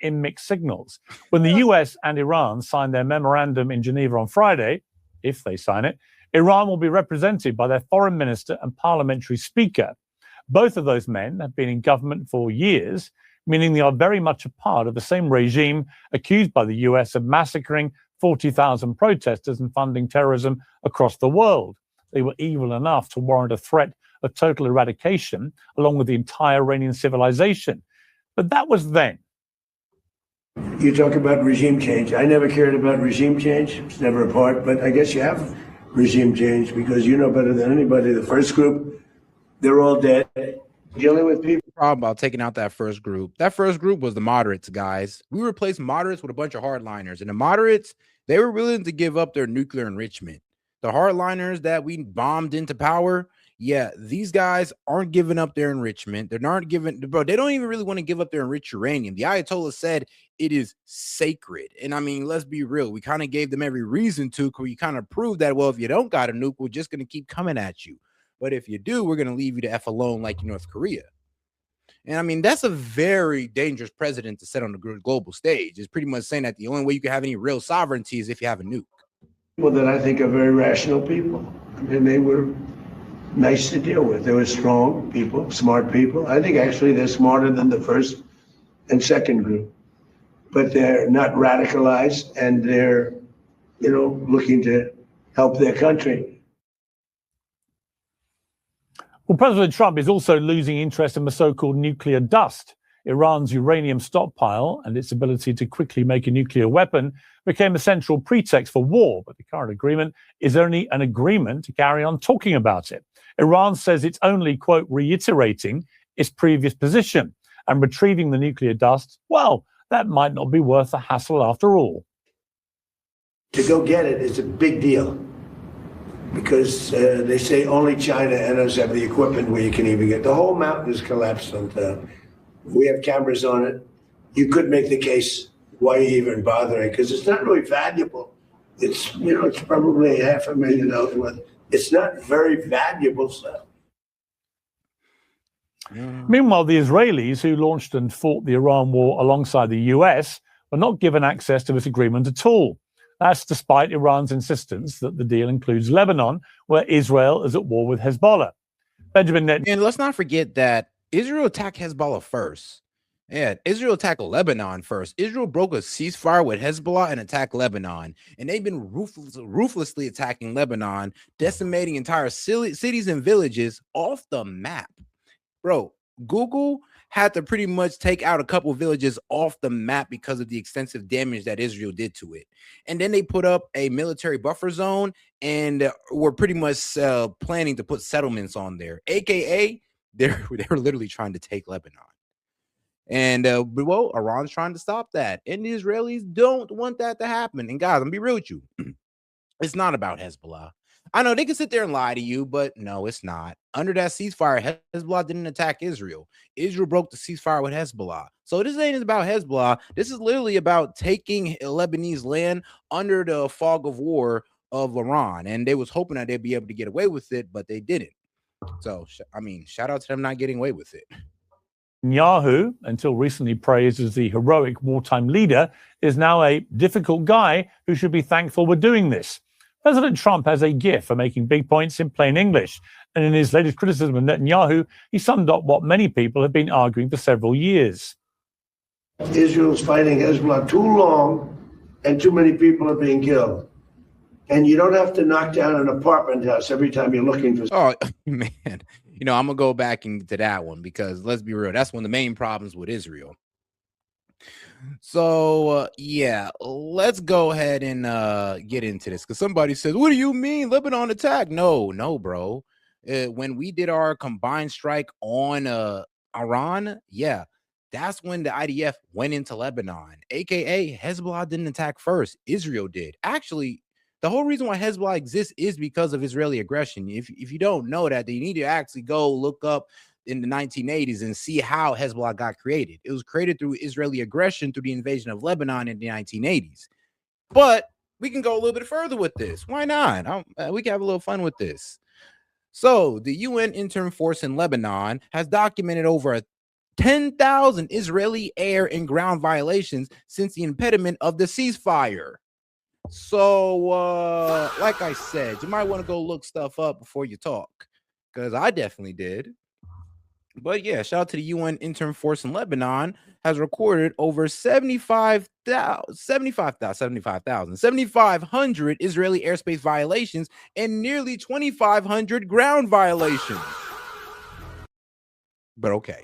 in mixed signals. When the US and Iran sign their memorandum in Geneva on Friday, if they sign it, Iran will be represented by their foreign minister and parliamentary speaker. Both of those men have been in government for years, meaning they are very much a part of the same regime accused by the US of massacring 40,000 protesters and funding terrorism across the world. They were evil enough to warrant a threat of total eradication, along with the entire Iranian civilization. But that was then. You talk about regime change. I never cared about regime change. It's never a part, but I guess you have regime change because you know better than anybody. The first group, they're all dead. Dealing with people. Problem about taking out that first group. That first group was the moderates, guys. We replaced moderates with a bunch of hardliners, and the moderates, they were willing to give up their nuclear enrichment. The hardliners that we bombed into power, yeah, these guys aren't giving up their enrichment. They're not giving, bro. They don't even really want to give up their enriched uranium. The Ayatollah said it is sacred, and I mean, let's be real. We kind of gave them every reason to, because we kind of proved that. Well, if you don't got a nuke, we're just gonna keep coming at you. But if you do, we're gonna leave you the F alone, like North Korea. And I mean, that's a very dangerous precedent to set on the global stage. It's pretty much saying that the only way you can have any real sovereignty is if you have a nuke. People that I think are very rational people, and they were nice to deal with. They were strong people, smart people. I think actually they're smarter than the first and second group, but they're not radicalized, and they're, you know, looking to help their country. Well, President Trump is also losing interest in the so-called nuclear dust. Iran's uranium stockpile and its ability to quickly make a nuclear weapon became a central pretext for war, but the current agreement is only an agreement to carry on talking about it. Iran says it's only, quote, reiterating its previous position, and retrieving the nuclear dust, well, that might not be worth the hassle after all. To go get it is a big deal, because they say only China and us have the equipment where you can even get. The whole mountain is collapsed on top. We have cameras on it. You could make the case, why are you even bothering? Because it's not really valuable. It's, you know, it's probably $500,000 worth. It's not very valuable stuff. Meanwhile, the Israelis, who launched and fought the Iran war alongside the US, were not given access to this agreement at all. That's despite Iran's insistence that the deal includes Lebanon, where Israel is at war with Hezbollah. Benjamin Netanyahu. And let's not forget that Israel attacked Hezbollah first. Yeah, Israel attacked Lebanon first. Israel broke a ceasefire with Hezbollah and attacked Lebanon. And they've been ruthlessly attacking Lebanon, decimating entire cities and villages off the map. Bro, Google had to pretty much take out a couple of villages off the map because of the extensive damage that Israel did to it. And then they put up a military buffer zone and were pretty much planning to put settlements on there, aka they're literally trying to take Lebanon. And well, Iran's trying to stop that, and the Israelis don't want that to happen. And guys, I'm gonna be real with you, it's not about Hezbollah. I know they can sit there and lie to you, but no, it's not. Under that ceasefire, Hezbollah didn't attack Israel. Israel broke the ceasefire with Hezbollah. So this ain't about Hezbollah. This is literally about taking Lebanese land under the fog of war of Iran. And they was hoping that they'd be able to get away with it, but they didn't. So, I mean, shout out to them not getting away with it. Netanyahu, until recently praised as the heroic wartime leader, is now a difficult guy who should be thankful we're doing this. President Trump has a gift for making big points in plain English, and in his latest criticism of Netanyahu, he summed up what many people have been arguing for several years. Israel's fighting Hezbollah too long, and too many people are being killed. And you don't have to knock down an apartment house every time you're looking for. Oh, man. You know, I'm going to go back into that one because let's be real. That's one of the main problems with Israel. So, yeah, let's go ahead and get into this because somebody says, what do you mean Lebanon attack? No, bro. When we did our combined strike on Iran, yeah, that's when the IDF went into Lebanon, aka Hezbollah didn't attack first. Israel did. Actually, the whole reason why Hezbollah exists is because of Israeli aggression. If you don't know that, then you need to actually go look up in the 1980s and see how Hezbollah got created. It was created through Israeli aggression through the invasion of Lebanon in the 1980s. But we can go a little bit further with this. Why not? We can have a little fun with this. So the UN interim force in Lebanon has documented over 10,000 Israeli air and ground violations since the impediment of the ceasefire. So, like I said, you might want to go look stuff up before you talk, because I definitely did. But yeah, shout out to the UN intern force in Lebanon has recorded over 7,500 Israeli airspace violations and nearly 2,500 ground violations. But okay.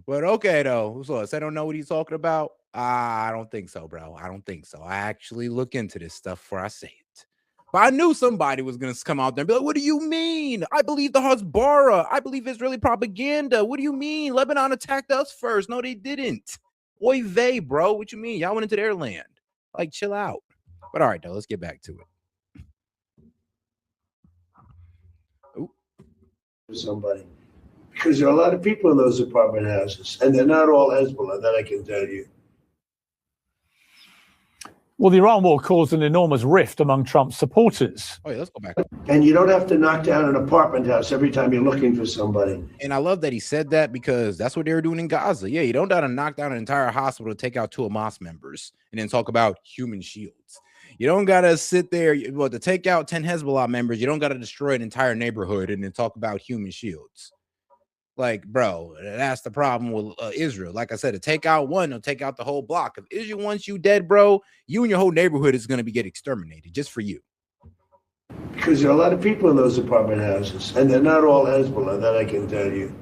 Though. So I don't know what he's talking about. I don't think so, bro. I don't think so. I actually look into this stuff before I say it. But I knew somebody was going to come out there and be like, what do you mean? I believe the Hezbollah. I believe Israeli propaganda. What do you mean? Lebanon attacked us first. No, they didn't. Oy vey, bro. What you mean? Y'all went into their land. Like, chill out. But all right, though. Let's get back to it. Ooh. Somebody. Because there are a lot of people in those apartment houses, and they're not all Hezbollah, that I can tell you. Well, the Iran war caused an enormous rift among Trump's supporters. Oh, yeah, let's go back. And you don't have to knock down an apartment house every time you're looking for somebody. And I love that he said that, because that's what they were doing in Gaza. Yeah, you don't gotta knock down an entire hospital to take out 2 Hamas members and then talk about human shields. You don't gotta sit there, well, to take out 10 Hezbollah members. You don't gotta destroy an entire neighborhood and then talk about human shields. Like, bro, that's the problem with Israel. Like I said, to take out one, they'll take out the whole block. If Israel wants you dead, bro, you and your whole neighborhood is going to get exterminated just for you. Because there are a lot of people in those apartment houses, and they're not all Hezbollah, that I can tell you.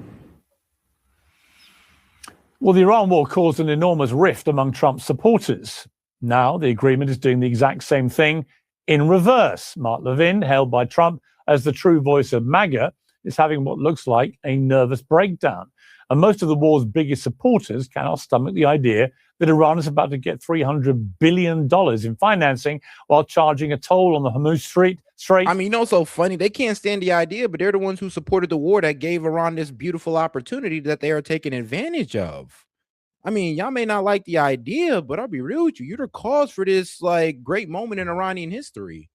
Well, the Iran war caused an enormous rift among Trump's supporters. Now the agreement is doing the exact same thing in reverse. Mark Levin, hailed by Trump as the true voice of MAGA, is having what looks like a nervous breakdown. And most of the war's biggest supporters cannot stomach the idea that Iran is about to get $300 billion in financing while charging a toll on the Hormuz Strait. I mean, you know, so funny. They can't stand the idea, but they're the ones who supported the war that gave Iran this beautiful opportunity that they are taking advantage of. I mean, y'all may not like the idea, but I'll be real with you. You're the cause for this, like, great moment in Iranian history.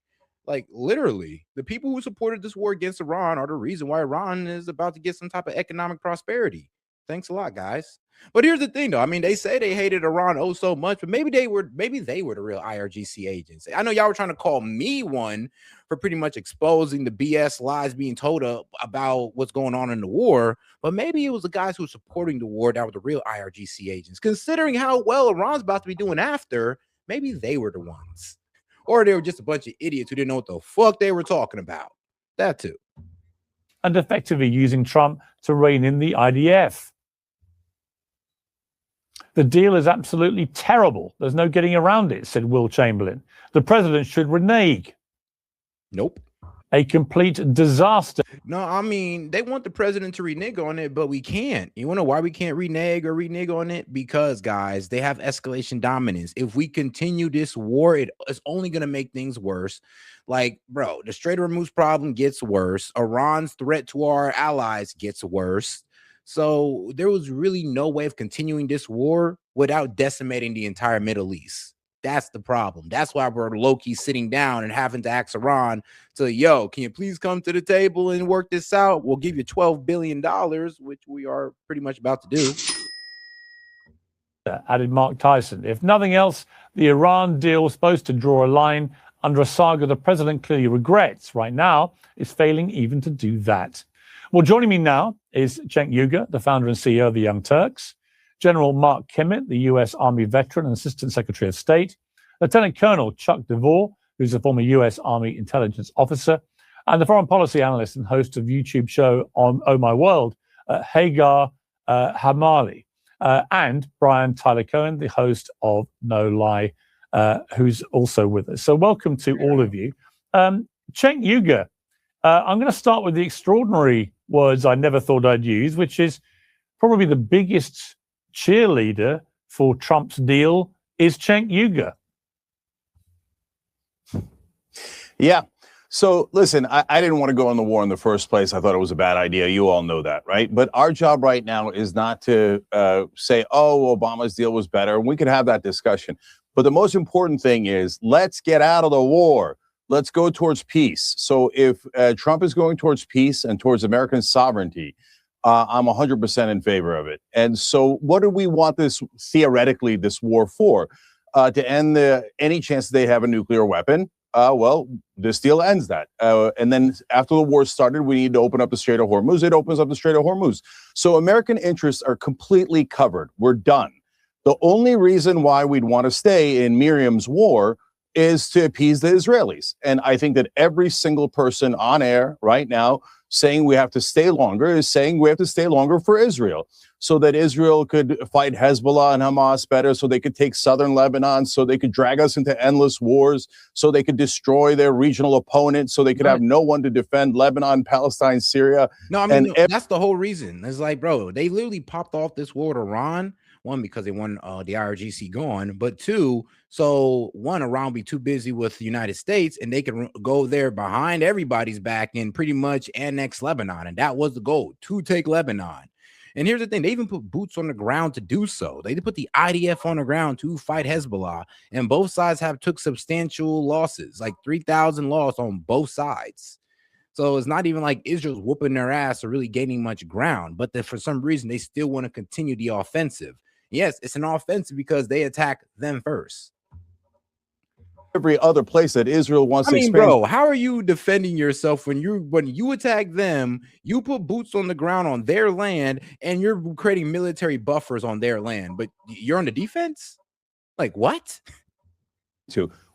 Like, literally, the people who supported this war against Iran are the reason why Iran is about to get some type of economic prosperity. Thanks a lot, guys. But here's the thing, though. I mean, they say they hated Iran oh so much, but maybe they were the real IRGC agents. I know y'all were trying to call me one for pretty much exposing the BS lies being told about what's going on in the war, but maybe it was the guys who were supporting the war that were the real IRGC agents. Considering how well Iran's about to be doing after, maybe they were the ones. Or they were just a bunch of idiots who didn't know what the fuck they were talking about. That too. And effectively using Trump to rein in the IDF. The deal is absolutely terrible. There's no getting around it, said Will Chamberlain. The president should renege. Nope. A complete disaster. No, I mean, they want the president to renege on it, but we can't. You want to know why we can't renege on it? Because, guys, they have escalation dominance. If we continue this war, it's only going to make things worse. Like, bro, the Strait of Hormuz problem gets worse. Iran's threat to our allies gets worse. So there was really no way of continuing this war without decimating the entire Middle East. That's the problem. That's why we're low-key sitting down and having to ask Iran to, yo, can you please come to the table and work this out? We'll give you $12 billion, which we are pretty much about to do. Added Mark Tyson. If nothing else, the Iran deal was supposed to draw a line under a saga the president clearly regrets. Right now, is failing even to do that. Well, joining me now is Cenk Uygur, the founder and CEO of the Young Turks, General Mark Kimmett, the U.S. Army veteran and Assistant Secretary of State, Lieutenant Colonel Chuck DeVore, who's a former U.S. Army intelligence officer, and the foreign policy analyst and host of YouTube show on Oh My World, Hagar Hamali, and Brian Tyler Cohen, the host of No Lie, who's also with us. So welcome to all of you. Cenk Uygur, I'm going to start with the extraordinary words I never thought I'd use, which is probably the biggest cheerleader for Trump's deal is Cenk Uygur. Yeah. So listen, I didn't want to go on the war in the first place. I thought it was a bad idea. You all know that, right? But our job right now is not to say, oh, Obama's deal was better. We could have that discussion. But the most important thing is let's get out of the war. Let's go towards peace. So if Trump is going towards peace and towards American sovereignty, I'm 100% in favor of it. And so what do we want this war for? To end any chance they have a nuclear weapon? Well, this deal ends that. And then after the war started, we need to open up the Strait of Hormuz. It opens up the Strait of Hormuz. So American interests are completely covered. We're done. The only reason why we'd want to stay in Miriam's war is to appease the Israelis. And I think that every single person on air right now saying we have to stay longer is saying we have to stay longer for Israel, so that Israel could fight Hezbollah and Hamas better, so they could take southern Lebanon, so they could drag us into endless wars, so they could destroy their regional opponents, so they could have no one to defend Lebanon, Palestine, Syria. No, I mean, that's the whole reason. It's like, bro, they literally popped off this war with Iran. One, because they want the IRGC gone, but two, so one, Iran be too busy with the United States, and they can go there behind everybody's back and pretty much annex Lebanon, and that was the goal, to take Lebanon. And here's the thing, they even put boots on the ground to do so. They put the IDF on the ground to fight Hezbollah, and both sides have took substantial losses, like 3,000 loss on both sides. So it's not even like Israel's whooping their ass or really gaining much ground, but for some reason, they still want to continue the offensive. Yes, it's an offensive because they attack them first. Every other place that Israel wants to expand. Bro, how are you defending yourself when you attack them, you put boots on the ground on their land, and you're creating military buffers on their land, but you're on the defense? Like, what?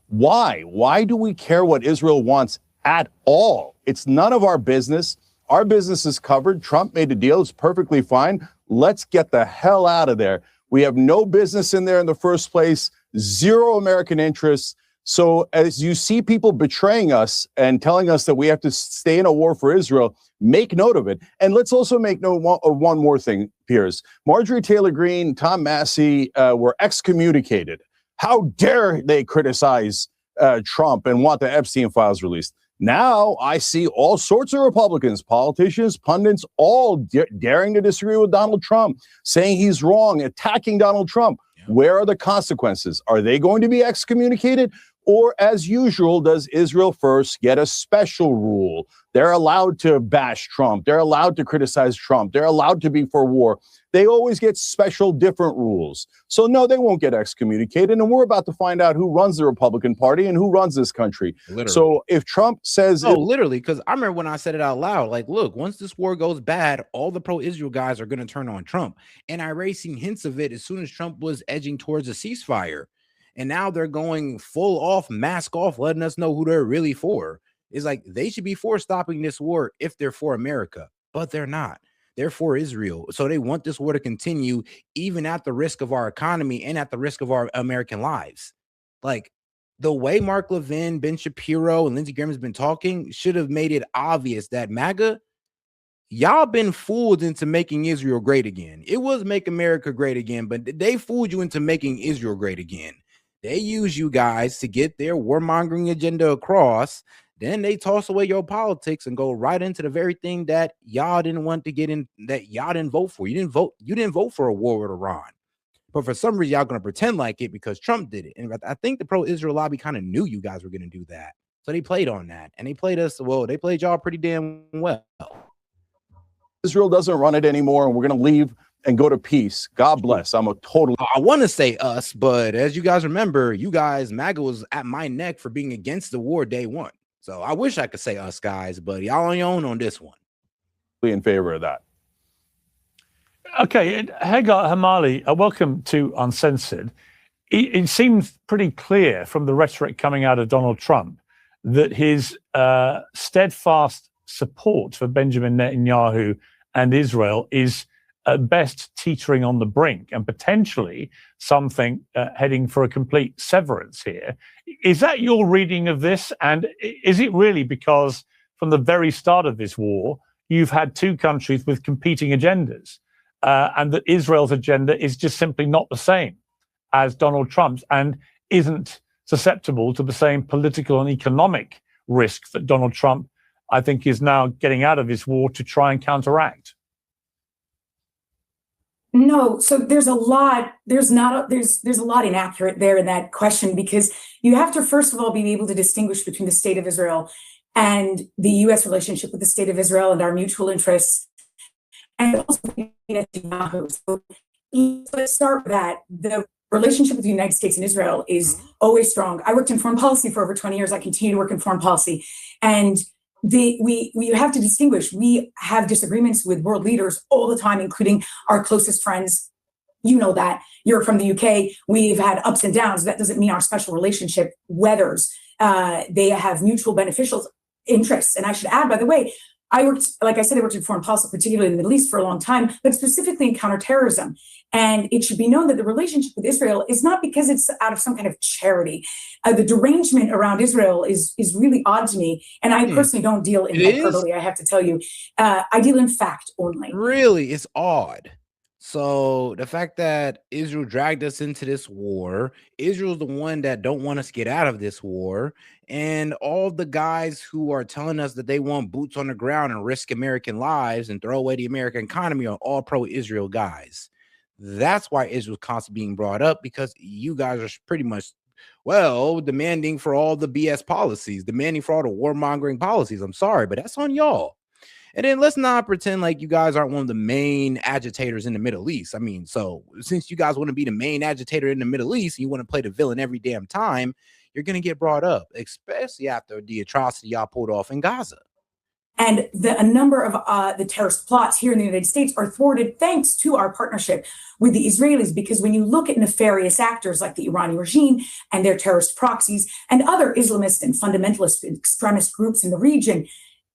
Why do we care what Israel wants at all? It's none of our business. Our business is covered. Trump made a deal. It's perfectly fine. Let's get the hell out of there. We have no business in there in the first place, zero American interests. So as you see people betraying us and telling us that we have to stay in a war for Israel, make note of it. And let's also make note of one more thing, Piers. Marjorie Taylor Greene, Tom Massey were excommunicated. How dare they criticize Trump and want the Epstein files released? Now I see all sorts of Republicans, politicians, pundits, all daring to disagree with Donald Trump, saying he's wrong, attacking Donald Trump. Yeah. Where are the consequences? Are they going to be excommunicated? Or, as usual, does Israel first get a special rule? They're allowed to bash Trump. They're allowed to criticize Trump. They're allowed to be for war. They always get special different rules. So, no, they won't get excommunicated. And we're about to find out who runs the Republican Party and who runs this country. Literally. So if Trump says... No, literally, because I remember when I said it out loud, like, look, once this war goes bad, all the pro-Israel guys are going to turn on Trump. And I already seen hints of it as soon as Trump was edging towards a ceasefire. And now they're going full off, mask off, letting us know who they're really for. It's like they should be for stopping this war if they're for America, but they're not. They're for Israel. So they want this war to continue, even at the risk of our economy and at the risk of our American lives. Like the way Mark Levin, Ben Shapiro, and Lindsey Graham has been talking should have made it obvious that MAGA, y'all been fooled into making Israel great again. It was Make America Great Again, but they fooled you into making Israel great again. They use you guys to get their warmongering agenda across. Then they toss away your politics and go right into the very thing that y'all didn't want to get in, that y'all didn't vote for. You didn't vote for a war with Iran. But for some reason, y'all going to pretend like it because Trump did it. And I think the pro-Israel lobby kind of knew you guys were going to do that. So they played on that. And they played us, well, they played y'all pretty damn well. Israel doesn't run it anymore, and we're going to leave and go to peace. God bless. I want to say us, but as you guys remember, you guys, MAGA was at my neck for being against the war day one. So I wish I could say us guys, but y'all on your own on this one. In favor of that. Okay, Hagar Hamali, welcome to Uncensored. It seems pretty clear from the rhetoric coming out of Donald Trump that his steadfast support for Benjamin Netanyahu and Israel is at best teetering on the brink and potentially something heading for a complete severance here. Is that your reading of this? And is it really because from the very start of this war, you've had two countries with competing agendas and that Israel's agenda is just simply not the same as Donald Trump's and isn't susceptible to the same political and economic risk that Donald Trump, I think, is now getting out of this war to try and counteract? No, so there's a lot inaccurate there in that question, because you have to first of all be able to distinguish between the state of Israel and the US relationship with the state of Israel and our mutual interests and also Netanyahu. So let's start with that. The relationship with the United States and Israel is always strong. I worked in foreign policy for over 20 years. I continue to work in foreign policy. And we have to distinguish. We have disagreements with world leaders all the time, including our closest friends. You know that. You're from the UK. We've had ups and downs. That doesn't mean our special relationship weathers. They have mutual beneficial interests. And I should add, by the way, I worked in foreign policy, particularly in the Middle East for a long time, but specifically in counterterrorism. And it should be known that the relationship with Israel is not because it's out of some kind of charity. The derangement around Israel is really odd to me. And I personally don't deal in hyperbole, I have to tell you. I deal in fact only. Really, it's odd. So the fact that Israel dragged us into this war, Israel's the one that don't want us to get out of this war, and all the guys who are telling us that they want boots on the ground and risk American lives and throw away the American economy are all pro-Israel guys. That's why Israel's constantly being brought up, because you guys are pretty much, well, demanding for all the BS policies, demanding for all the warmongering policies. I'm sorry, but that's on y'all. And then let's not pretend like you guys aren't one of the main agitators in the Middle East. I mean, so since you guys want to be the main agitator in the Middle East, and you want to play the villain every damn time, you're going to get brought up, especially after the atrocity y'all pulled off in Gaza. And a number of the terrorist plots here in the United States are thwarted thanks to our partnership with the Israelis, because when you look at nefarious actors like the Iranian regime and their terrorist proxies and other Islamist and fundamentalist extremist groups in the region,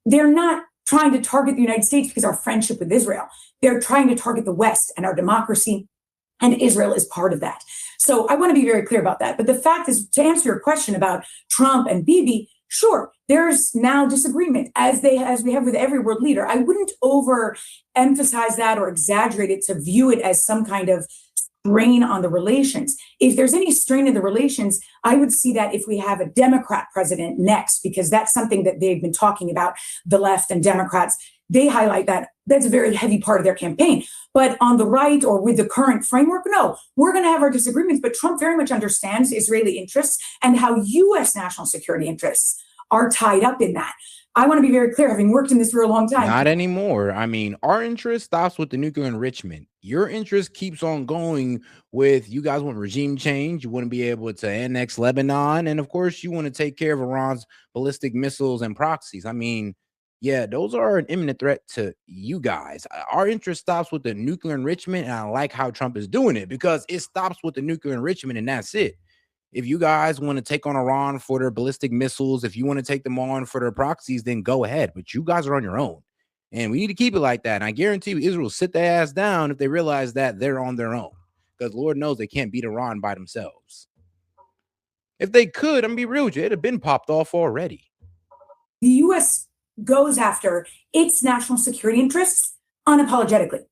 they're not trying to target the United States because our friendship with Israel. They're trying to target the West and our democracy, and Israel is part of that. So I want to be very clear about that. But the fact is, to answer your question about Trump and Bibi, sure, there's now disagreement, as we have with every world leader. I wouldn't overemphasize that or exaggerate it to view it as some kind of strain on the relations. If there's any strain in the relations, I would see that if we have a Democrat president next, because that's something that they've been talking about, the left and Democrats. They highlight that. That's a very heavy part of their campaign. But on the right or with the current framework, no, we're going to have our disagreements. But Trump very much understands Israeli interests and how U.S. national security interests are tied up in that. I want to be very clear, having worked in this for a long time. Not anymore. I mean, our interest stops with the nuclear enrichment. Your interest keeps on going with, you guys want regime change. You want to be able to annex Lebanon. And of course, you want to take care of Iran's ballistic missiles and proxies. I mean, yeah, those are an imminent threat to you guys. Our interest stops with the nuclear enrichment. And I like how Trump is doing it, because it stops with the nuclear enrichment and that's it. If you guys want to take on Iran for their ballistic missiles, if you want to take them on for their proxies, then go ahead. But you guys are on your own. And we need to keep it like that. And I guarantee you, Israel will sit their ass down if they realize that they're on their own. Because Lord knows they can't beat Iran by themselves. If they could, I'm going to be real with you, it'd have been popped off already. The U.S. goes after its national security interests unapologetically.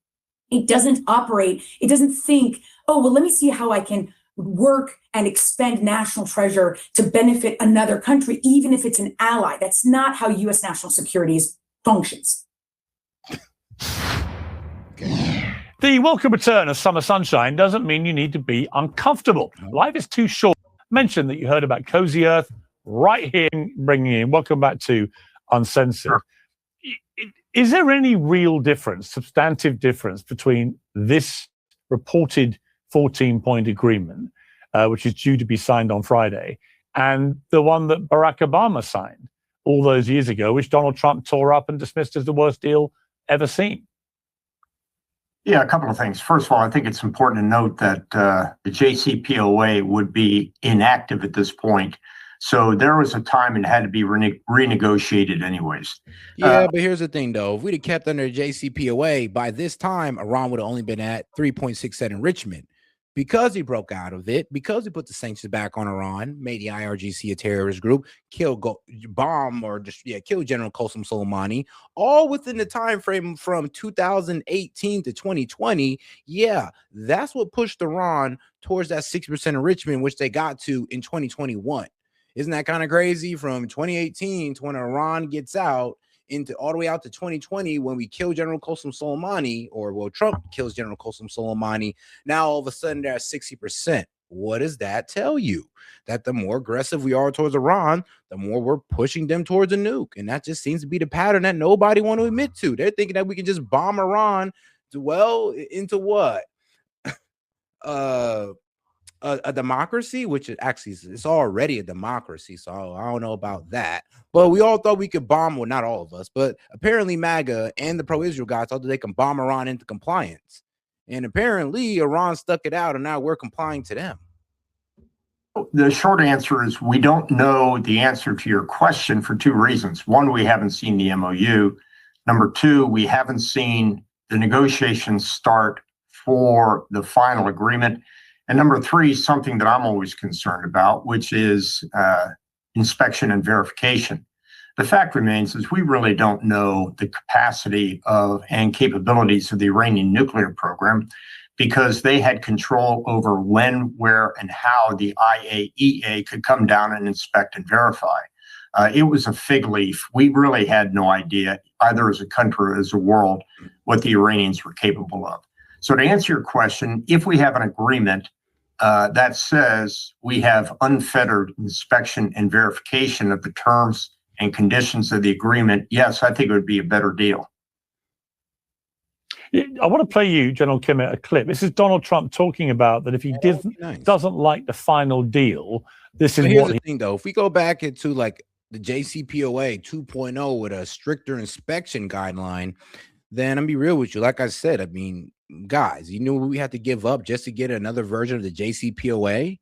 It doesn't operate. It doesn't think, oh, well, let me see how I can work and expend national treasure to benefit another country, even if it's an ally. That's not how U.S. national security functions. The welcome return of summer sunshine doesn't mean you need to be uncomfortable. Life is too short. Mention that you heard about Cozy Earth right here, bringing in. Welcome back to Uncensored. Is there any real difference, substantive difference, between this reported 14-point agreement, which is due to be signed on Friday, and the one that Barack Obama signed all those years ago, which Donald Trump tore up and dismissed as the worst deal ever seen? Yeah, a couple of things. First of all, I think it's important to note that the JCPOA would be inactive at this point. So there was a time it had to be renegotiated anyways. Yeah, but here's the thing, though. If we'd have kept under JCPOA, by this time, Iran would have only been at 3.67 enrichment. Because he broke out of it, because he put the sanctions back on Iran, made the IRGC a terrorist group, kill General Qasem Soleimani, all within the time frame from 2018 to 2020. Yeah, that's what pushed Iran towards that 6% enrichment, which they got to in 2021. Isn't that kind of crazy? From 2018 to when Iran gets out, into all the way out to 2020, when we kill General Qasem Soleimani, or well, Trump kills General Qasem Soleimani. Now all of a sudden they're at 60%. What does that tell you? That the more aggressive we are towards Iran, the more we're pushing them towards a nuke. And that just seems to be the pattern that nobody want to admit to. They're thinking that we can just bomb Iran into what? A democracy, which is actually it's already a democracy, so I don't know about that. But we all thought we could bomb, well, not all of us, but apparently MAGA and the pro-Israel guys thought that they can bomb Iran into compliance. And apparently Iran stuck it out, and now we're complying to them. The short answer is we don't know the answer to your question for two reasons. One, we haven't seen the MOU. Number two, we haven't seen the negotiations start for the final agreement. And number three, something that I'm always concerned about, which is inspection and verification. The fact remains is we really don't know the capacity of and capabilities of the Iranian nuclear program, because they had control over when, where, and how the IAEA could come down and inspect and verify. It was a fig leaf. We really had no idea, either as a country or as a world, what the Iranians were capable of. So to answer your question, if we have an agreement that says we have unfettered inspection and verification of the terms and conditions of the agreement, yes, I think it would be a better deal. I want to play you, General Kimmett, a clip. This is Donald Trump talking about that if he doesn't like the final deal, this is here's the thing, though. If we go back into like the JCPOA 2.0 with a stricter inspection guideline, then I'm be real with you. Like I said, I mean, guys, you know what we had to give up just to get another version of the JCPOA?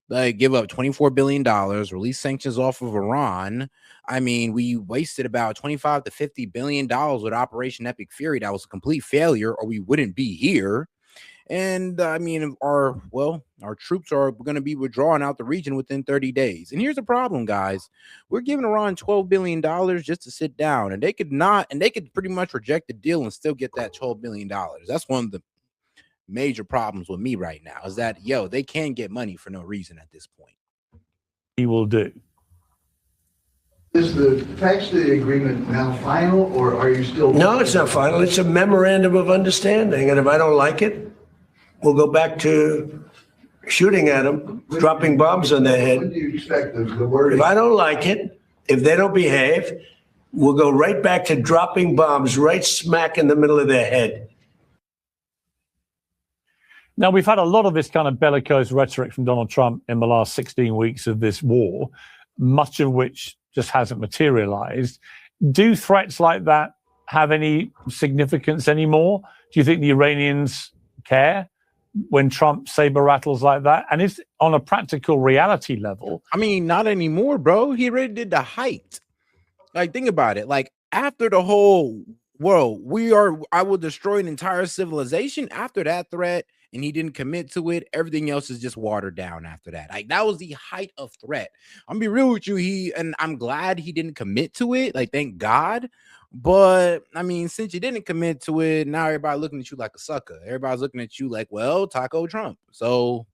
Like give up $24 billion, release sanctions off of Iran. I mean, we wasted about $25 to $50 billion with Operation Epic Fury. That was a complete failure, or we wouldn't be here. And I mean, our troops are going to be withdrawing out the region within 30 days. And here's the problem, guys. We're giving Iran $12 billion just to sit down, and they could pretty much reject the deal and still get that $12 billion. That's one of the major problems with me right now, is that, they can get money for no reason at this point. He will do. Is the text of the agreement now final, or are you still? No, it's not final. It's a memorandum of understanding. And if I don't like it, we'll go back to shooting at them, dropping bombs on their When head. do you expect the word? If I don't like it, if they don't behave, we'll go right back to dropping bombs right smack in the middle of their head. Now, we've had a lot of this kind of bellicose rhetoric from Donald Trump in the last 16 weeks of this war, much of which just hasn't materialized. Do threats like that have any significance anymore? Do you think the Iranians care when Trump saber rattles like that? And is on a practical reality level? I mean, not anymore, bro. He already did the height. Like, think about it. Like, after the whole world, I will destroy an entire civilization. After that threat, and he didn't commit to it, everything else is just watered down after that. Like, that was the height of threat. I'm gonna be real with you. And I'm glad he didn't commit to it. Like, thank God. But I mean, since you didn't commit to it, now everybody looking at you like a sucker. Everybody's looking at you like, well, Taco Trump. So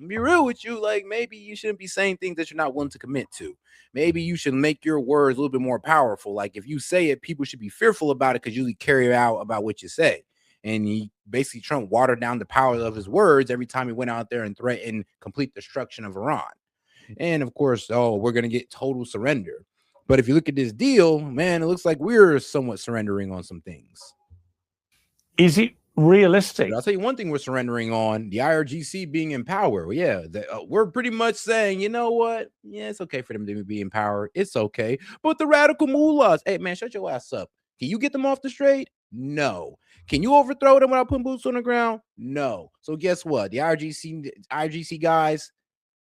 be real with you, like, maybe you shouldn't be saying things that you're not willing to commit to. Maybe you should make your words a little bit more powerful. Like, if you say it, people should be fearful about it, because you carry out about what you say. And Trump watered down the power of his words every time he went out there and threatened complete destruction of Iran. And of course, we're going to get total surrender. But if you look at this deal, man, it looks like we're somewhat surrendering on some things. Is it realistic? But I'll tell you one thing we're surrendering on: the IRGC being in power. We're pretty much saying, you know what? Yeah, it's okay for them to be in power. It's okay. But the radical mullahs, hey, man, shut your ass up. Can you get them off the straight? No. Can you overthrow them without putting boots on the ground? No. So guess what? The IRGC guys,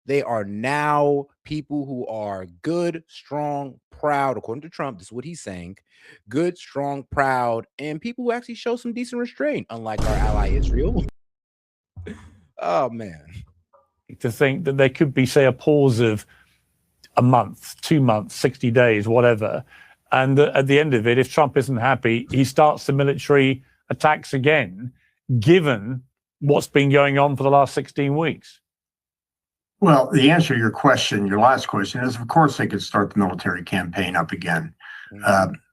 they are now people who are good, strong, proud. According to Trump, this is what he's saying: good, strong, proud, and people who actually show some decent restraint, unlike our ally Israel. Oh, man. To think that there could be, say, a pause of a month, 2 months, 60 days, whatever. And at the end of it, if Trump isn't happy, he starts the military attacks again, given what's been going on for the last 16 weeks. Well, the answer to your question, your last question, is of course they could start the military campaign up again.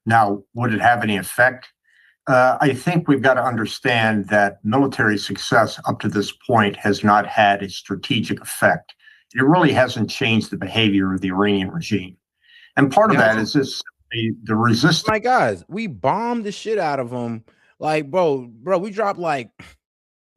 Now, would it have any effect? I think we've got to understand that military success up to this point has not had a strategic effect. It really hasn't changed the behavior of the Iranian regime. And part of that is this the resistance. My guys, we bombed the shit out of them. Like, bro, we dropped like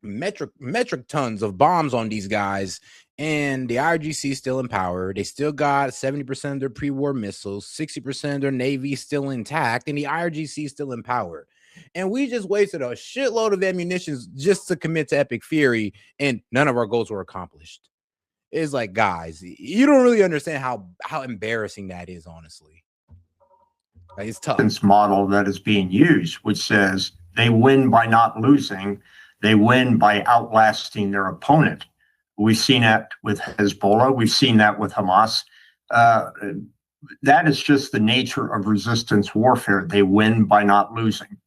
metric tons of bombs on these guys, and the IRGC is still in power. They still got 70% of their pre-war missiles, 60% of their navy still intact, and the IRGC is still in power. And we just wasted a shitload of ammunition just to commit to epic fury, and none of our goals were accomplished. It's like, guys, you don't really understand how embarrassing that is, honestly. Like, it's tough. This model that is being used, which says they win by not losing, they win by outlasting their opponent. We've seen that with Hezbollah. We've seen that with Hamas. That is just the nature of resistance warfare. They win by not losing.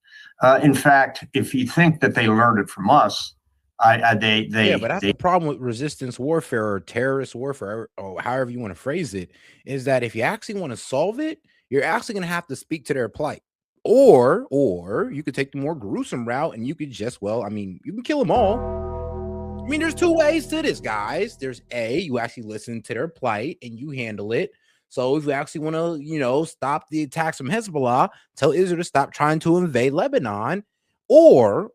In fact, if you think that they learned it from us, but that's the problem with resistance warfare or terrorist warfare, or however you want to phrase it, is that if you actually want to solve it, you're actually going to have to speak to their plight. Or you could take the more gruesome route and you could just, you can kill them all. I mean, there's two ways to this, guys. There's you actually listen to their plight and you handle it. So if you actually want to, stop the attacks from Hezbollah, tell Israel to stop trying to invade Lebanon, or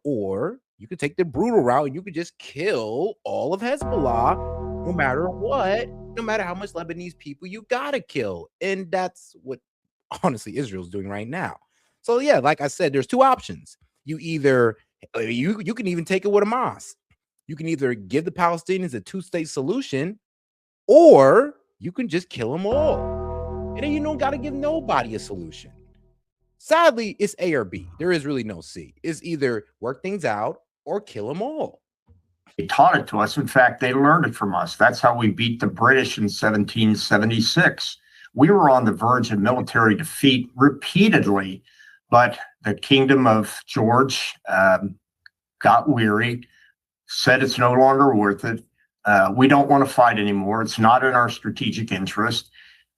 you could take the brutal route and you could just kill all of Hezbollah, no matter what, no matter how much Lebanese people you gotta kill. And that's what, honestly, Israel's doing right now. So yeah, like I said, there's two options. You can even take it with Hamas. You can either give the Palestinians a two-state solution, or you can just kill them all. And then you don't got to give nobody a solution. Sadly, it's A or B. There is really no C. It's either work things out or kill them all. They taught it to us. In fact, they learned it from us. That's how we beat the British in 1776. We were on the verge of military defeat repeatedly, but the kingdom of George got weary, said it's no longer worth it. We don't want to fight anymore. It's not in our strategic interest.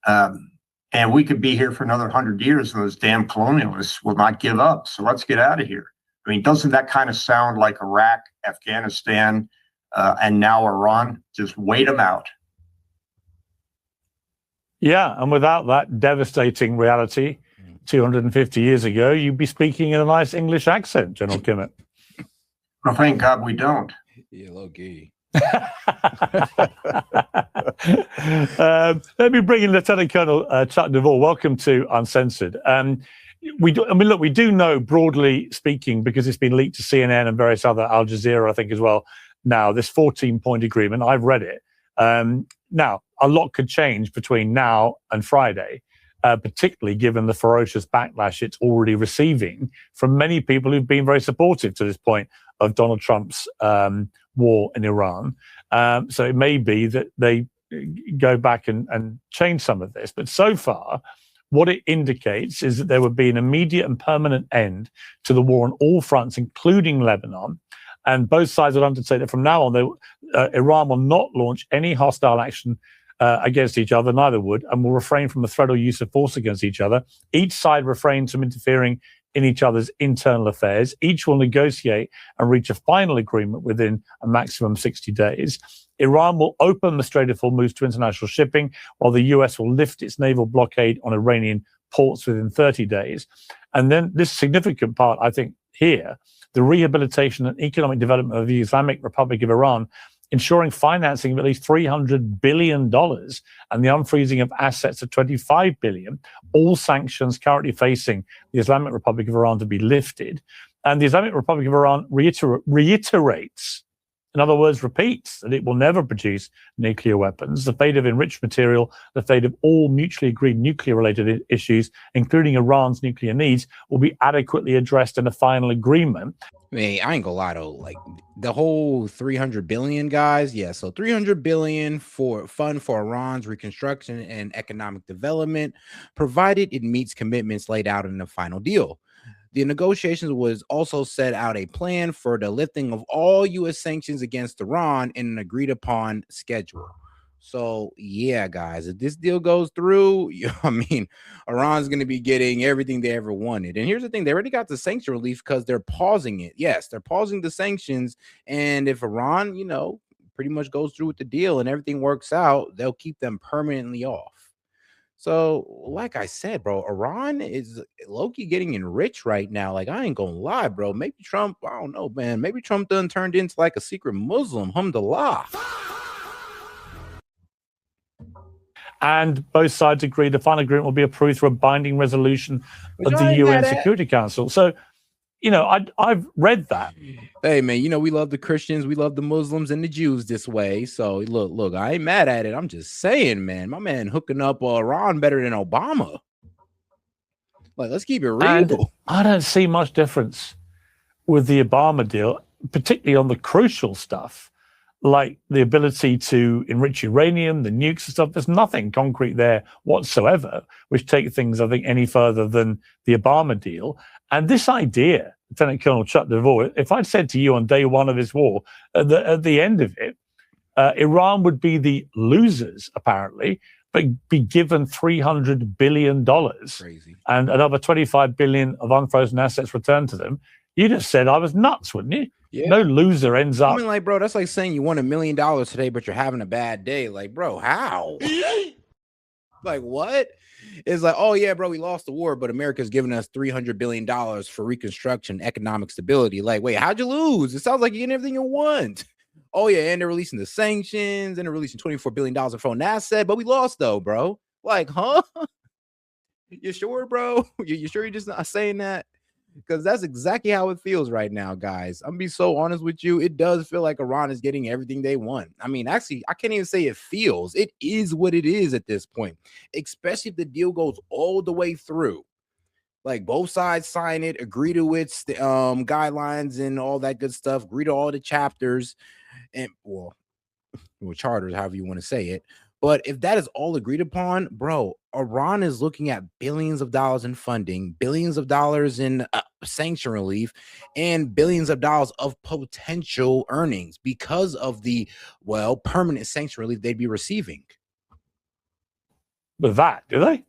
And we could be here for another 100 years and those damn colonialists will not give up. So let's get out of here. I mean, doesn't that kind of sound like Iraq, Afghanistan, and now Iran? Just wait them out. Yeah, and without that devastating reality 250 years ago, you'd be speaking in a nice English accent, General Kimmett. Well, thank God we don't. Yeah, low-key. Let me bring in Lieutenant Colonel Chuck Duvall. Welcome to Uncensored. We do know, broadly speaking, because it's been leaked to CNN and various other, Al Jazeera, I think, as well. Now, this 14-point agreement, I've read it. Now, a lot could change between now and Friday, particularly given the ferocious backlash it's already receiving from many people who've been very supportive to this point of Donald Trump's war in Iran. So it may be that they go back and change some of this. But so far, what it indicates is that there would be an immediate and permanent end to the war on all fronts, including Lebanon. And both sides would undertake that from now on, Iran will not launch any hostile action against each other, neither would, and will refrain from the threat or use of force against each other. Each side refrains from interfering in each other's internal affairs. Each will negotiate and reach a final agreement within a maximum 60 days. Iran will open the Strait of Hormuz to international shipping, while the US will lift its naval blockade on Iranian ports within 30 days. And then this significant part, I think, here, the rehabilitation and economic development of the Islamic Republic of Iran, ensuring financing of at least $300 billion and the unfreezing of assets of $25 billion, all sanctions currently facing the Islamic Republic of Iran to be lifted. And the Islamic Republic of Iran reiterates, in other words, repeats, that it will never produce nuclear weapons. The fate of enriched material, the fate of all mutually agreed nuclear-related issues, including Iran's nuclear needs, will be adequately addressed in a final agreement. I mean, I ain't gonna lie though, like the whole 300 billion, guys. Yeah, so 300 billion for fund for Iran's reconstruction and economic development, provided it meets commitments laid out in the final deal. The negotiations was also set out a plan for the lifting of all U.S. sanctions against Iran in an agreed upon schedule. So yeah, guys, if this deal goes through, I mean, Iran's going to be getting everything they ever wanted. And here's the thing: they already got the sanction relief because they're pausing it. Yes, they're pausing the sanctions, and if Iran, pretty much goes through with the deal and everything works out, they'll keep them permanently off. So, like I said, bro, Iran is low-key getting enriched right now. Like, I ain't gonna lie, bro. Maybe Trump, I don't know, man. Maybe Trump done turned into like a secret Muslim. Alhamdulillah. And both sides agree the final agreement will be approved through a binding resolution Which of I the ain't UN mad at. Security Council. So, I've read that. Hey, man, we love the Christians, we love the Muslims and the Jews this way. So look, I ain't mad at it. I'm just saying, man, my man hooking up Iran better than Obama. Like, let's keep it real. And I don't see much difference with the Obama deal, particularly on the crucial stuff, like the ability to enrich uranium, the nukes and stuff. There's nothing concrete there whatsoever, which take things, I think, any further than the Obama deal. And this idea, Lieutenant Colonel Chuck DeVore, if I'd said to you on day one of this war, at the end of it, Iran would be the losers, apparently, but be given $300 billion Crazy. and another $25 billion of unfrozen assets returned to them, you'd have said I was nuts, wouldn't you? Yeah. No loser ends up. I mean, like, bro, that's like saying you won $1 million today, but you're having a bad day. Like, bro, how? Like, what? It's like, oh yeah, bro, we lost the war, but America's giving us $300 billion for reconstruction, economic stability. Like, wait, how'd you lose? It sounds like you're getting everything you want. Oh yeah, and they're releasing the sanctions, and they're releasing $24 billion in foreign asset, but we lost though, bro. Like, huh? You sure, bro? You sure you're just not saying that? Because that's exactly how it feels right now, guys. I'm gonna be so honest with you. It does feel like Iran is getting everything they want. I mean, actually, I can't even say it feels. It is what it is at this point, especially if the deal goes all the way through. Like, both sides sign it, agree to its guidelines and all that good stuff, agree to all the chapters and well, charters, however you want to say it. But if that is all agreed upon, bro, Iran is looking at billions of dollars in funding, billions of dollars in sanction relief, and billions of dollars of potential earnings because of the, permanent sanction relief they'd be receiving. With that, do they?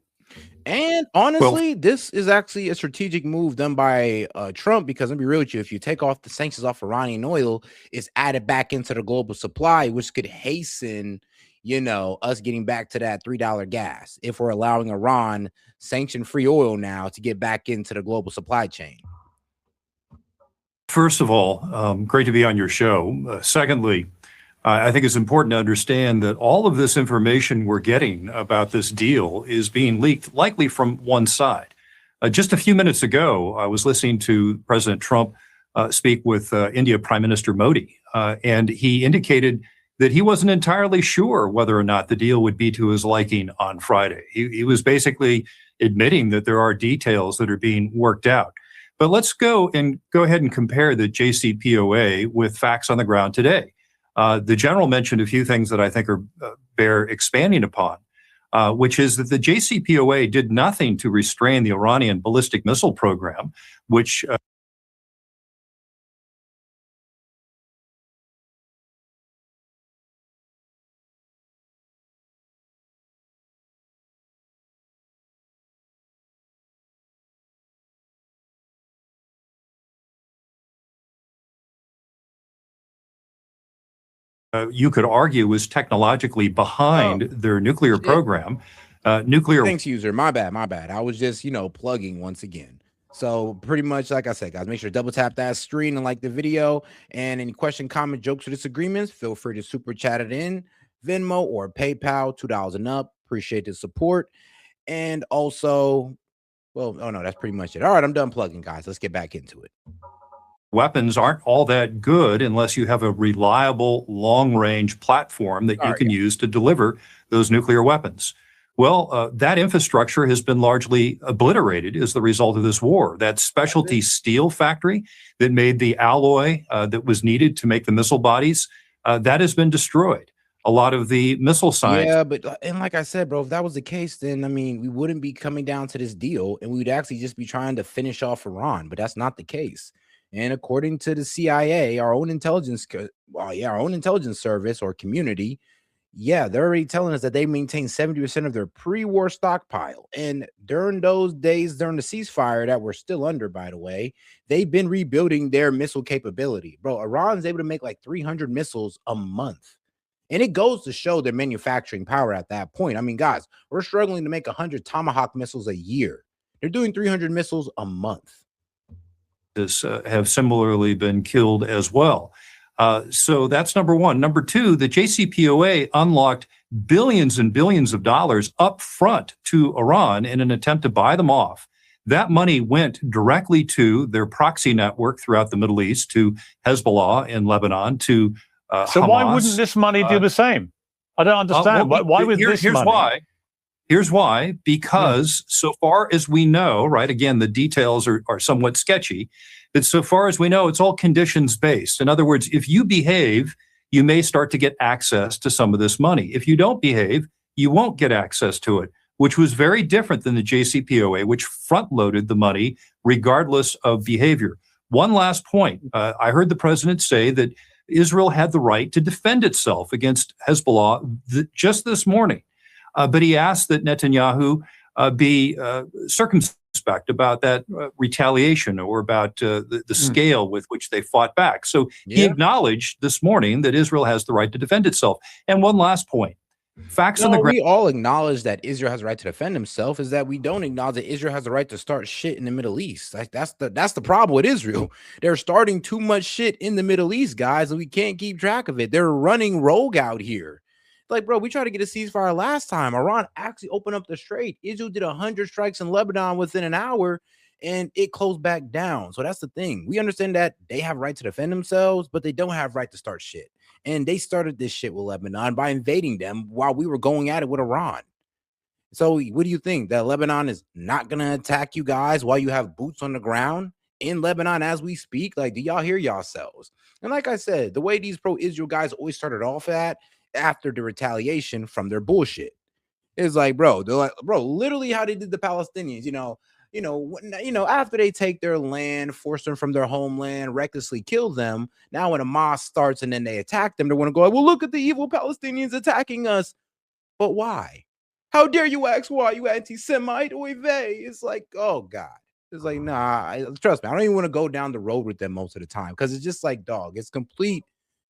And honestly, this is actually a strategic move done by Trump, because let me be real with you, if you take off the sanctions off Iranian oil, it's added back into the global supply, which could hasten, us getting back to that $3 gas if we're allowing Iran sanction-free oil now to get back into the global supply chain. First of all, great to be on your show. Secondly, I think it's important to understand that all of this information we're getting about this deal is being leaked likely from one side. Just a few minutes ago, I was listening to President Trump speak with India Prime Minister Modi, and he indicated that he wasn't entirely sure whether or not the deal would be to his liking on Friday. He was basically admitting that there are details that are being worked out. But let's go ahead and compare the JCPOA with facts on the ground today. The general mentioned a few things that I think are bear expanding upon, which is that the JCPOA did nothing to restrain the Iranian ballistic missile program, which you could argue was technologically behind their nuclear program. Thanks, user. My bad. I was just, plugging once again. So pretty much, like I said, guys, make sure to double tap that screen and like the video. And any question, comment, jokes, or disagreements, feel free to super chat it in Venmo or PayPal, $2 and up. Appreciate the support. And also, that's pretty much it. All right, I'm done plugging, guys. Let's get back into it. Weapons aren't all that good unless you have a reliable long-range platform that you can use to deliver those nuclear weapons. Well, that infrastructure has been largely obliterated as the result of this war. That specialty steel factory that made the alloy that was needed to make the missile bodies, that has been destroyed. A lot of the missile science. Yeah, but and like I said, bro, if that was the case, then I mean, we wouldn't be coming down to this deal, and we would actually just be trying to finish off Iran. But that's not the case. And according to the CIA, our own intelligence service or community, Yeah, they're already telling us that they maintain 70% of their pre-war stockpile. And during those days, during the ceasefire that we're still under, by the way, they've been rebuilding their missile capability. Bro, Iran's able to make like 300 missiles a month. And it goes to show their manufacturing power at that point. I mean, guys, we're struggling to make 100 Tomahawk missiles a year. They're doing 300 missiles a month. Have similarly been killed as well. So that's number one. Number two, the JCPOA unlocked billions and billions of dollars up front to Iran in an attempt to buy them off. That money went directly to their proxy network throughout the Middle East, to Hezbollah in Lebanon, to so Hamas. Why wouldn't this money do the same? I don't understand. Why would this money? Here's why. Because so far as we know, right, again, the details are somewhat sketchy, but so far as we know, it's all conditions based. In other words, if you behave, you may start to get access to some of this money. If you don't behave, you won't get access to it, which was very different than the JCPOA, which front-loaded the money regardless of behavior. One last point. I heard the president say that Israel had the right to defend itself against Hezbollah just this morning. But he asked that Netanyahu be circumspect about that retaliation or about the scale with which they fought back. So he acknowledged this morning that Israel has the right to defend itself. And one last point. Facts on the ground. We all acknowledge that Israel has the right to defend himself. Is that we don't acknowledge that Israel has the right to start shit in the Middle East. That's the problem with Israel. They're starting too much shit in the Middle East, guys, and we can't keep track of it. They're running rogue out here. Like, bro, we tried to get a ceasefire last time. Iran actually opened up the strait. Israel did 100 strikes in Lebanon within an hour, and it closed back down. So that's the thing. We understand that they have right to defend themselves, but they don't have right to start shit. And they started this shit with Lebanon by invading them while we were going at it with Iran. So what do you think? That Lebanon is not going to attack you guys while you have boots on the ground in Lebanon as we speak? Like, do y'all hear yourselves? And like I said, the way these pro-Israel guys always started off after the retaliation from their bullshit. It's like, bro, they're like, bro, literally how they did the Palestinians, after they take their land, force them from their homeland, recklessly kill them. Now when Hamas starts and then they attack them, they want to go, well, look at the evil Palestinians attacking us. But why? How dare you ask why, you anti-Semite? Oy vey. It's like, oh God. It's like, nah, trust me. I don't even want to go down the road with them most of the time because it's just like, dog, it's complete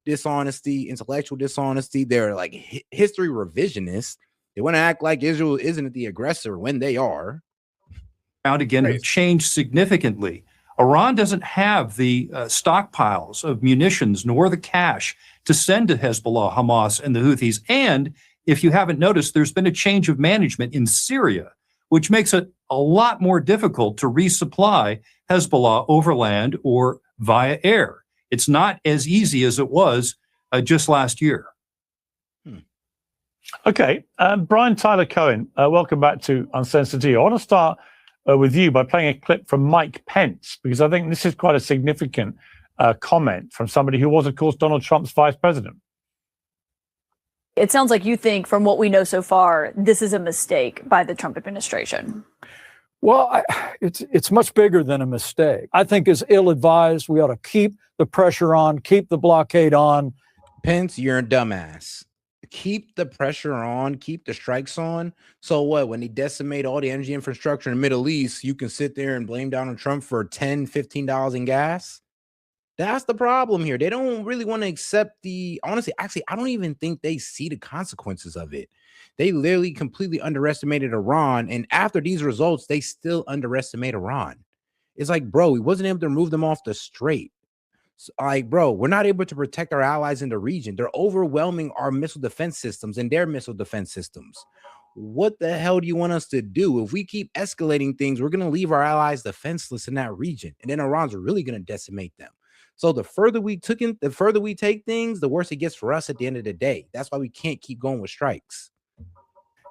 dishonesty, intellectual dishonesty. They're like history revisionists. They want to act like Israel isn't the aggressor when they are. Again, have changed significantly. Iran doesn't have the stockpiles of munitions nor the cash to send to Hezbollah, Hamas, and the Houthis. And if you haven't noticed, there's been a change of management in Syria, which makes it a lot more difficult to resupply Hezbollah overland or via air. It's not as easy as it was just last year. Okay, Brian Tyler Cohen, welcome back to Uncensored. I want to start with you by playing a clip from Mike Pence, because I think this is quite a significant comment from somebody who was, of course, Donald Trump's vice president. It sounds like you think, from what we know so far, this is a mistake by the Trump administration. Well, it's much bigger than a mistake. I think it's ill-advised. We ought to keep the pressure on, keep the blockade on. Pence, you're a dumbass. Keep the pressure on, keep the strikes on. So what, when they decimate all the energy infrastructure in the Middle East, you can sit there and blame Donald Trump for $10, $15 in gas? That's the problem here. They don't really want to accept honestly, I don't even think they see the consequences of it. They literally completely underestimated Iran. And after these results, they still underestimate Iran. It's like, bro, we wasn't able to remove them off the strait. Like, bro, we're not able to protect our allies in the region. They're overwhelming our missile defense systems and their missile defense systems. What the hell do you want us to do? If we keep escalating things, we're going to leave our allies defenseless in that region. And then Iran's really going to decimate them. So the further we take things, the worse it gets for us at the end of the day. That's why we can't keep going with strikes.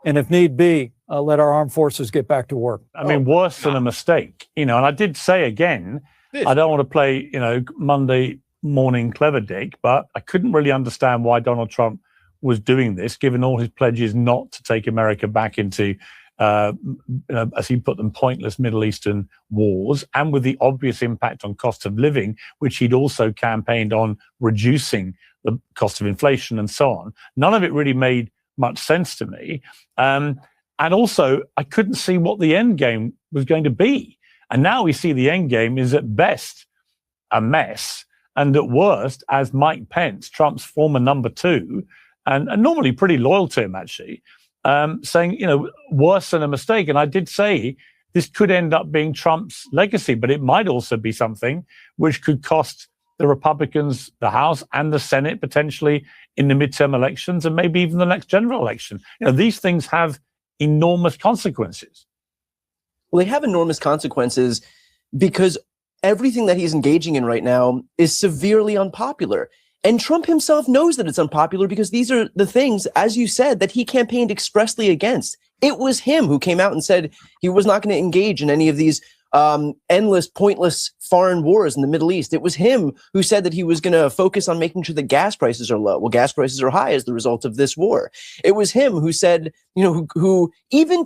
And if need be, let our armed forces get back to work. I mean, worse than a mistake, and I did say again, I don't want to play, Monday morning clever dick, but I couldn't really understand why Donald Trump was doing this, given all his pledges not to take America back into, as he put them, pointless Middle Eastern wars, and with the obvious impact on cost of living, which he'd also campaigned on reducing the cost of inflation and so on. None of it really made much sense to me. And also, I couldn't see what the end game was going to be. And now we see the end game is at best a mess, and at worst, as Mike Pence, Trump's former number two, and normally pretty loyal to him, actually, saying, worse than a mistake. And I did say this could end up being Trump's legacy, but it might also be something which could cost the Republicans the House and the Senate potentially in the midterm elections and maybe even the next general election. These things have enormous consequences. Well, they have enormous consequences because everything that he's engaging in right now is severely unpopular. And Trump himself knows that it's unpopular because these are the things, as you said, that he campaigned expressly against. It was him who came out and said he was not going to engage in any of these endless, pointless foreign wars in the Middle East. It was him who said that he was going to focus on making sure that gas prices are low. Well, gas prices are high as the result of this war. It was him who said, who even